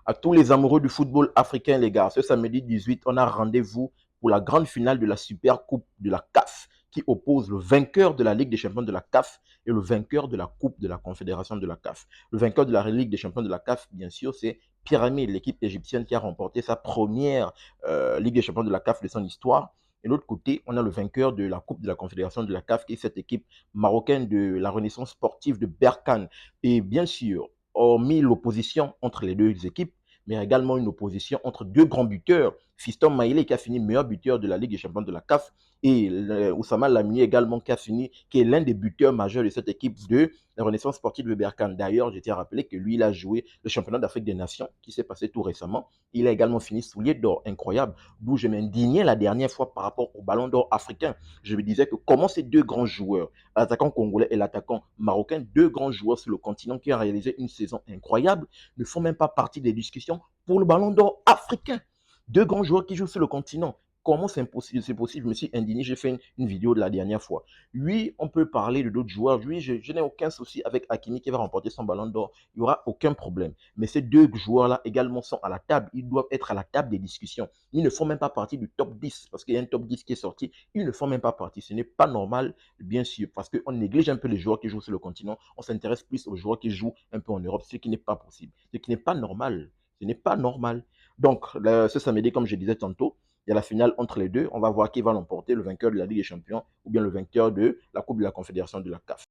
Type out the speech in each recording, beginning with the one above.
À tous les amoureux du football africain, les gars, ce samedi 18, on a rendez-vous pour la grande finale de la Super Coupe de la CAF qui oppose le vainqueur de la Ligue des champions de la CAF et le vainqueur de la Coupe de la Confédération de la CAF. Le vainqueur de la Ligue des champions de la CAF, bien sûr, c'est Pyramide, l'équipe égyptienne qui a remporté sa première Ligue des champions de la CAF de son histoire. Et de l'autre côté, on a le vainqueur de la Coupe de la Confédération de la CAF, qui est cette équipe marocaine de la Renaissance sportive de Berkane. Et bien sûr, hormis l'opposition entre les deux équipes, mais également une opposition entre deux grands buteurs. Fiston Maïlé qui a fini meilleur buteur de la Ligue des champions de la CAF et Oussama Lamine également qui est l'un des buteurs majeurs de cette équipe de la Renaissance sportive de Berkane. D'ailleurs, je tiens à rappeler que lui, il a joué le championnat d'Afrique des Nations qui s'est passé tout récemment. Il a également fini soulier d'or, incroyable, d'où je m'indignais la dernière fois par rapport au ballon d'or africain. Je me disais que comment ces deux grands joueurs, l'attaquant congolais et l'attaquant marocain, deux grands joueurs sur le continent qui ont réalisé une saison incroyable, ne font même pas partie des discussions pour le ballon d'or africain. Deux grands joueurs qui jouent sur le continent. Comment c'est possible? C'est possible. Je me suis indigné. J'ai fait une vidéo de la dernière fois. Oui, on peut parler de d'autres joueurs. Oui, je n'ai aucun souci avec Hakimi qui va remporter son ballon d'or. Il n'y aura aucun problème. Mais ces deux joueurs-là également sont à la table. Ils doivent être à la table des discussions. Ils ne font même pas partie du top 10 parce qu'il y a un top 10 qui est sorti. Ils ne font même pas partie. Ce n'est pas normal, bien sûr, parce qu'on néglige un peu les joueurs qui jouent sur le continent. On s'intéresse plus aux joueurs qui jouent un peu en Europe, ce qui n'est pas possible. Ce qui n'est pas normal. Ce n'est pas normal. Donc, ce samedi, comme je disais tantôt, il y a la finale entre les deux. On va voir qui va l'emporter, le vainqueur de la Ligue des Champions ou bien le vainqueur de la Coupe de la Confédération de la CAF.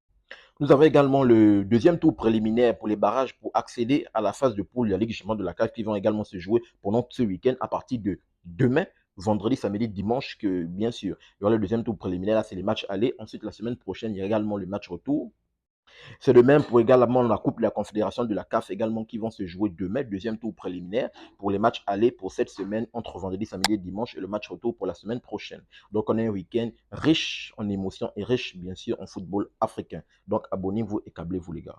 Nous avons également le deuxième tour préliminaire pour les barrages pour accéder à la phase de poule de la Ligue des Champions de la CAF qui vont également se jouer pendant ce week-end à partir de demain, vendredi, samedi, dimanche, que bien sûr, il y aura le deuxième tour préliminaire. Là, c'est les matchs aller. Ensuite, la semaine prochaine, il y a également le match retour. C'est de même pour également la Coupe de la Confédération de la CAF également qui vont se jouer demain, deuxième tour préliminaire pour les matchs aller pour cette semaine entre vendredi, samedi et dimanche et le match retour pour la semaine prochaine. Donc on a un week-end riche en émotions et riche bien sûr en football africain. Donc abonnez-vous et câblez-vous les gars.